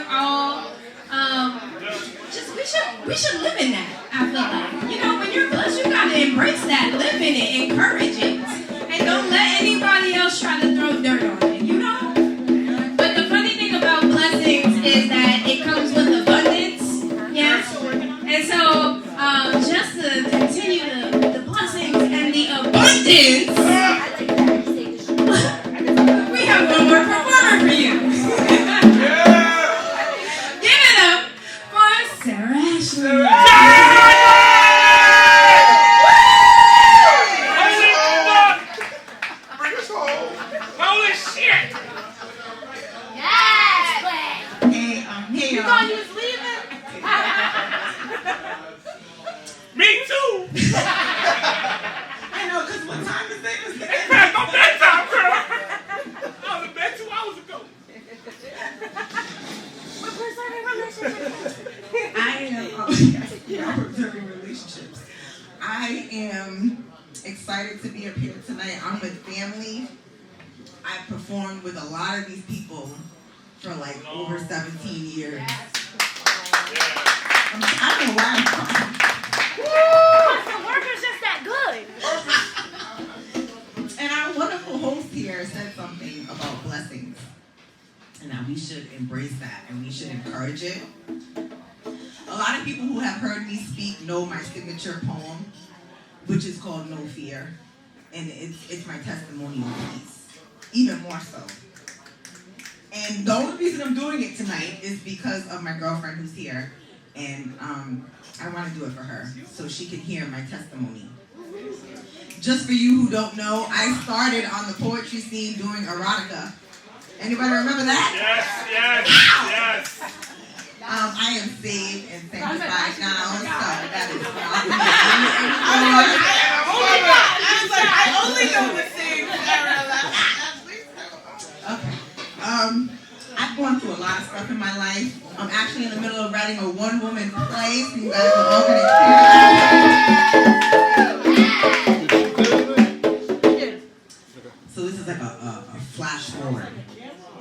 we're all just we should live in that. I feel like, when you're blessed, you gotta embrace that, live in it, encourage it, and don't let anybody else try to throw dirt on it. But the funny thing about blessings is that it comes with abundance. Yes. And so just to continue the blessings and the abundance, we have one more performer for you. Give it up for Sarah Ashley. Holy shit! Yes! Hey, hey, You thought he was leaving? Me too! I know, because what time is it? It's past my bedtime, girl! I was in bed 2 hours ago. We're preserving relationships. I am, yeah, preserving relationships. I am excited to be up here tonight. I'm with family. I've performed with a lot of these people for like over 17 years. I don't know why I'm crying. The work is just that good. And our wonderful host here said something about blessings. And that we should embrace that and we should encourage it. A lot of people who have heard me speak know my signature poem, which is called No Fear. And it's my testimonial piece. Even more so. And the only reason I'm doing it tonight is because of my girlfriend who's here. And I want to do it for her so she can hear my testimony. Just for you who don't know, I started on the poetry scene doing erotica. Anybody remember that? Yes. I am saved and sanctified now, so that is not me I was like, I only know the same Okay. I've gone through a lot of stuff in my life. I'm actually in the middle of writing a one-woman play, so you guys are all going to hear. So this is like a flash forward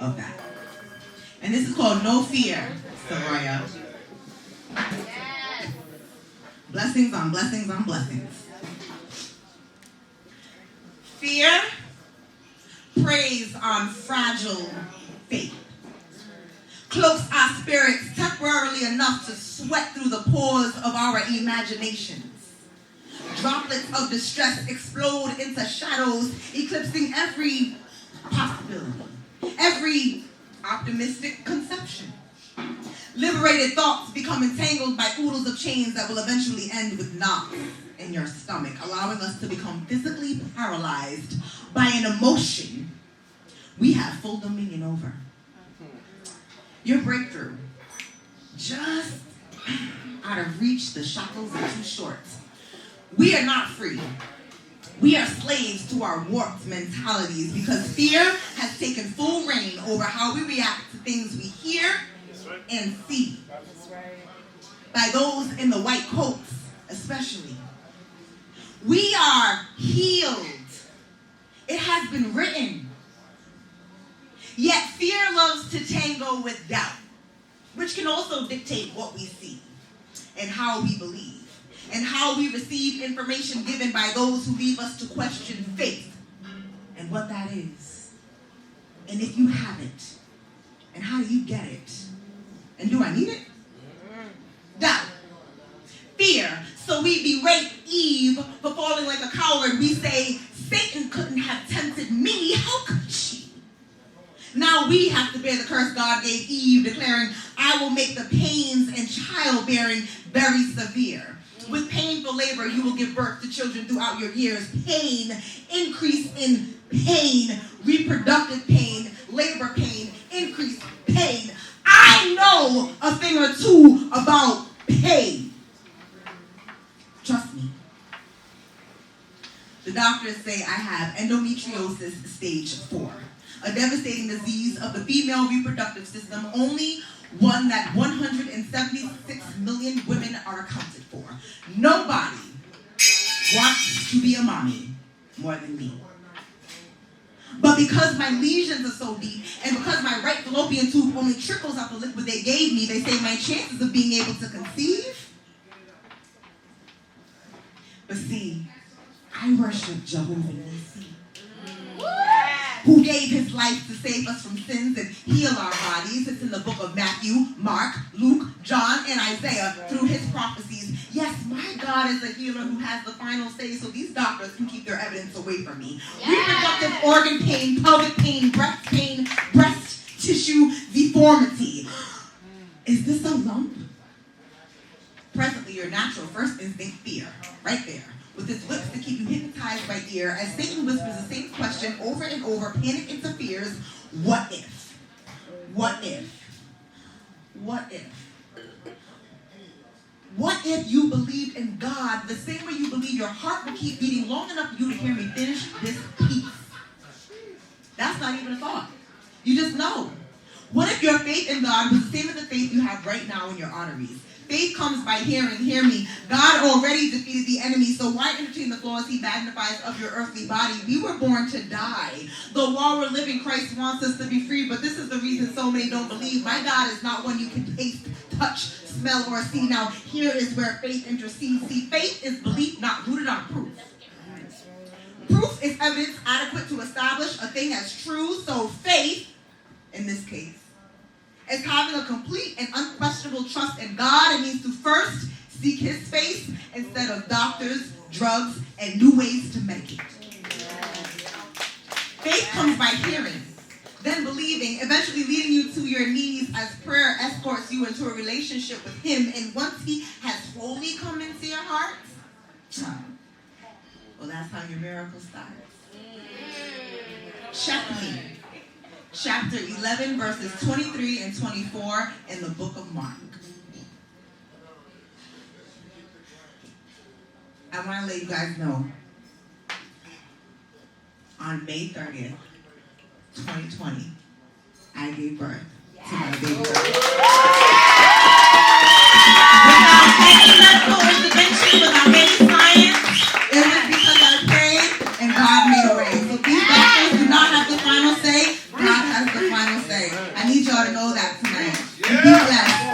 of that. And this is called No Fear, Soraya. Blessings on blessings on blessings. Fear preys on fragile faith. Cloaks our spirits temporarily enough to sweat through the pores of our imaginations. Droplets of distress explode into shadows, eclipsing every possibility, every optimistic conception. Liberated thoughts become entangled by oodles of chains that will eventually end with knots in your stomach, allowing us to become physically paralyzed by an emotion we have full dominion over. Your breakthrough, just out of reach, the shackles are too short. We are not free. We are slaves to our warped mentalities because fear has taken full reign over how we react to things we hear and see. By those in the white coats, especially. We are healed. It has been written. Yet fear loves to tango with doubt, which can also dictate what we see and how we believe and how we receive information given by those who leave us to question faith and what that is. And if you have it, and how do you get it? And do I need it? Doubt. Fear. So we berate Eve for falling like a coward. We say, Satan couldn't have tempted me. How could she? Now we have to bear the curse God gave Eve, declaring, I will make the pains in childbearing very severe. With painful labor, you will give birth to children throughout your years. Pain, increase in pain, reproductive pain, labor pain, increased pain. I know a thing or two about pain. Trust me. The doctors say I have endometriosis stage 4, a devastating disease of the female reproductive system, only one that 176 million women are accounted for. Nobody wants to be a mommy more than me. But because my lesions are so deep, and because my right fallopian tube only trickles out the liquid they gave me, they say my chances of being able to conceive. But see, I worship Jehovah Nissi, who gave his life to save us from sins and heal our bodies. It's in the book of Matthew, Mark, Luke, John, and Isaiah through his prophecies. Yes, my God is a healer who has the final say, so these doctors can keep their evidence away from me. Reproductive organ pain, pelvic pain, breast tissue deformity. Is this a lump? Presently, your natural first instinct, fear, right there, with his lips to keep you hypnotized by ear, as Satan whispers the same question over and over, panic interferes. What if? What if? What if? What if you believed in God the same way you believe your heart will keep beating long enough for you to hear me finish this piece? That's not even a thought. You just know. What if your faith in God was the same as the faith you have right now in your arteries? Faith comes by hearing. Hear me. God already defeated the enemy, so why entertain the flaws he magnifies of your earthly body? We were born to die. Though while we're living, Christ wants us to be free, but this is the reason so many don't believe. My God is not one you can taste, touch, smell, or see. Now, here is where faith intercedes. See, faith is belief not rooted on proof. Proof is evidence adequate to establish a thing as true, so faith, in this case, is having a complete and unquestionable trust in God. It means to first seek his face instead of doctors, drugs, and new ways to medicate. Faith comes by hearing, then believing, eventually leading you to your knees as prayer escorts you into a relationship with him. And once he has fully come into your heart, well, that's how your miracle starts. Check me. Chapter 11, verses 23 and 24 in the book of Mark. I want to let you guys know, on May 30th, 2020, I gave birth to my baby girl. Without any medical intervention, without any science, it was because I prayed and God made a way. So these doctors do not have the final say. God has the final say. I need y'all to know that tonight. Be blessed.